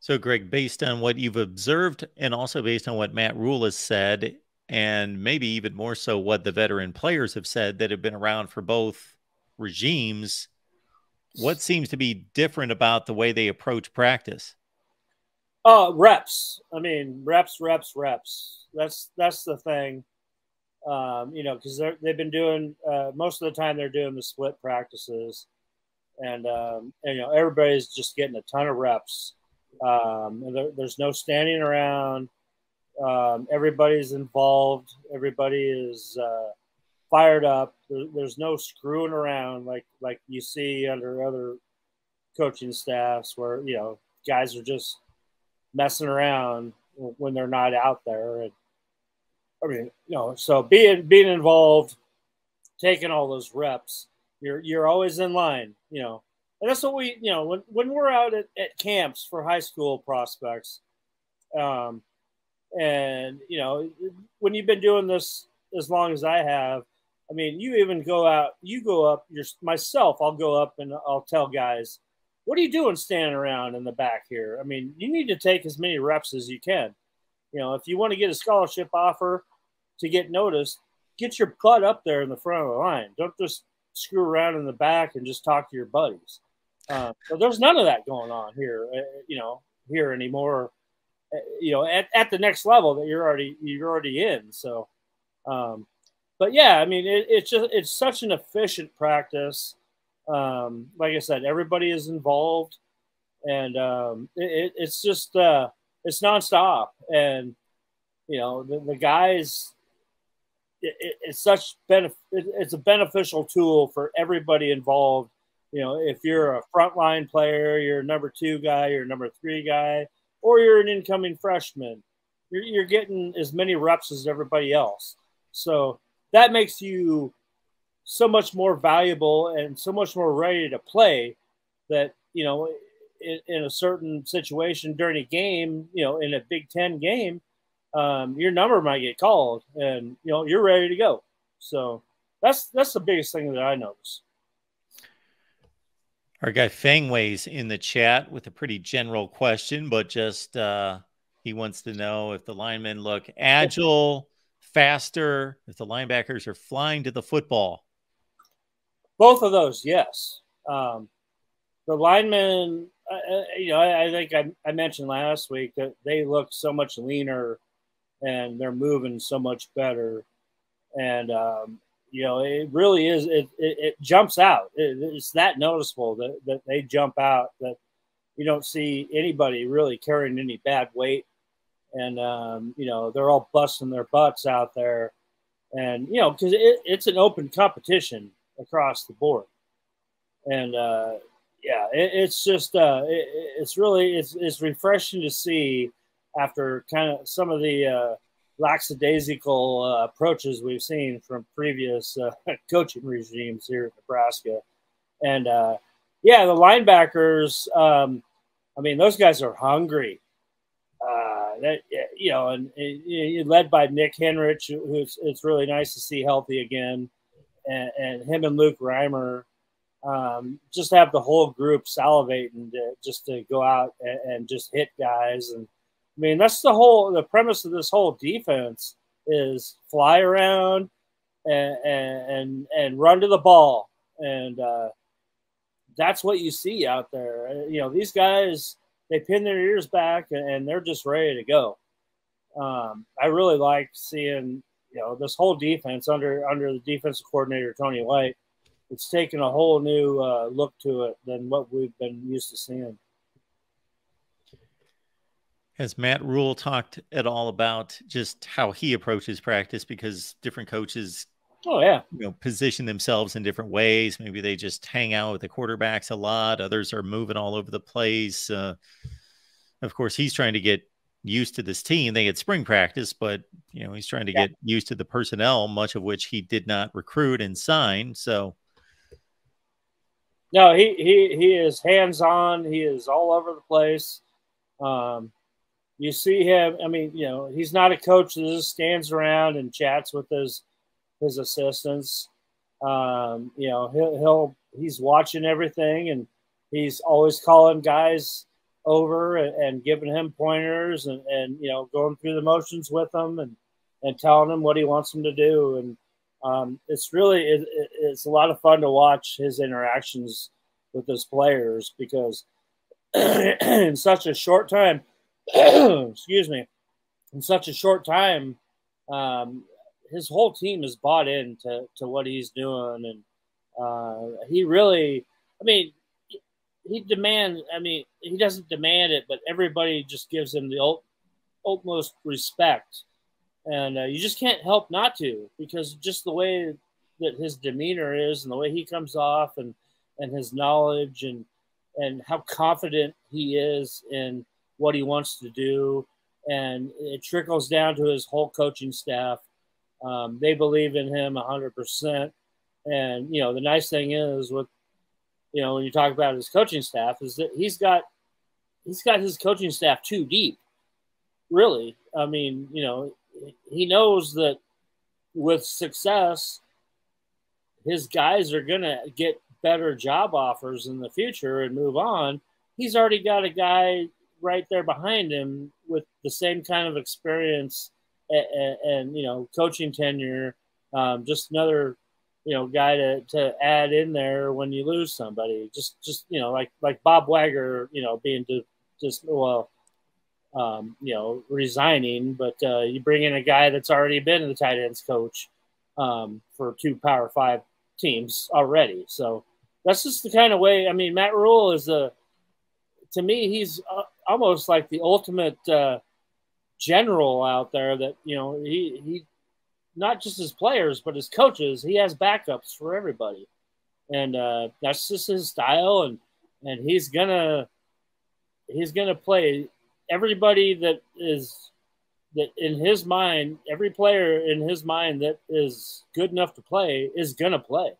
So, Greg, based on what you've observed and also based on what Matt Rhule has said, and maybe even more so what the veteran players have said that have been around for both regimes, what seems to be different about the way they approach practice? Reps. I mean, reps. That's the thing. Because they've been doing most of the time they're doing the split practices, and everybody's just getting a ton of reps. There's no standing around. Everybody's involved. Everybody is fired up. There's no screwing around like you see under other coaching staffs where guys are just messing around when they're not out there. And I mean, so being involved, taking all those reps, you're always in line, and that's what we, when we're out at camps for high school prospects, and when you've been doing this as long as I have, I mean, you even go out, you go up, myself, I'll go up and I'll tell guys, what are you doing standing around in the back here? I mean, you need to take as many reps as you can. If you want to get a scholarship offer to get noticed, get your butt up there in the front of the line. Don't just screw around in the back and just talk to your buddies. So there's none of that going on here, here anymore. At the next level that you're already in. So, but yeah, I mean, it's such an efficient practice. Like I said, everybody is involved, and it's just it's nonstop. And the guys, it's a beneficial tool for everybody involved. If you're a frontline player, you're a number 2 guy, you're a number 3 guy, or you're an incoming freshman, you're getting as many reps as everybody else. So that makes you so much more valuable and so much more ready to play that, in a certain situation during a game, in a Big Ten game, your number might get called and, you're ready to go. So that's the biggest thing that I notice. Our guy Fangway's in the chat with a pretty general question, but just he wants to know if the linemen look agile, faster, if the linebackers are flying to the football. Both of those, yes. The linemen, I think I mentioned last week that they look so much leaner and they're moving so much better. And, it really is, it jumps out. It's that noticeable that they jump out, that you don't see anybody really carrying any bad weight. And, they're all busting their butts out there. And, because it's an open competition across the board. And, it's just, it's refreshing to see after kind of some of the lackadaisical approaches we've seen from previous coaching regimes here in Nebraska. And, the linebackers, I mean, those guys are hungry. And led by Nick Henrich, who's it's really nice to see healthy again, and him and Luke Reimer just have the whole group salivating to go out and just hit guys. And I mean, that's the premise of this whole defense is fly around and run to the ball, and that's what you see out there. These guys, they pin their ears back and they're just ready to go. I really like seeing, this whole defense under the defensive coordinator, Tony White. It's taken a whole new look to it than what we've been used to seeing. Has Matt Rhule talked at all about just how he approaches practice? Because different coaches, position themselves in different ways. Maybe they just hang out with the quarterbacks a lot. Others are moving all over the place. Of course, he's trying to get used to this team. They had spring practice, but he's trying to get used to the personnel, much of which he did not recruit and sign. So, no, he is hands-on. He is all over the place. You see him. I mean, he's not a coach that just stands around and chats with his assistants. He's watching everything, and he's always calling guys over and giving him pointers and going through the motions with him and telling him what he wants him to do. And it's really it's a lot of fun to watch his interactions with his players, because in such a short time, excuse me, in such a short time, his whole team is bought into what he's doing. And he really, I mean, he doesn't demand it, but everybody just gives him the utmost respect. And you just can't help not to, because just the way that his demeanor is and the way he comes off and his knowledge and how confident he is in what he wants to do. And it trickles down to his whole coaching staff. They believe in him 100%. And, the nice thing is with, when you talk about his coaching staff, is that he's got his coaching staff too deep, really. I mean, he knows that with success, his guys are going to get better job offers in the future and move on. He's already got a guy right there behind him with the same kind of experience and coaching tenure. Just another, guy to add in there when you lose somebody. Just like Bob Wagner, being resigning, but you bring in a guy that's already been the tight ends coach for 2 Power 5 teams already. So that's just the kind of way. I mean, Matt Rhule is to me, he's almost like the ultimate general out there. That he not just his players, but his coaches. He has backups for everybody, and that's just his style. And he's gonna play everybody that in his mind, every player in his mind that is good enough to play is gonna play.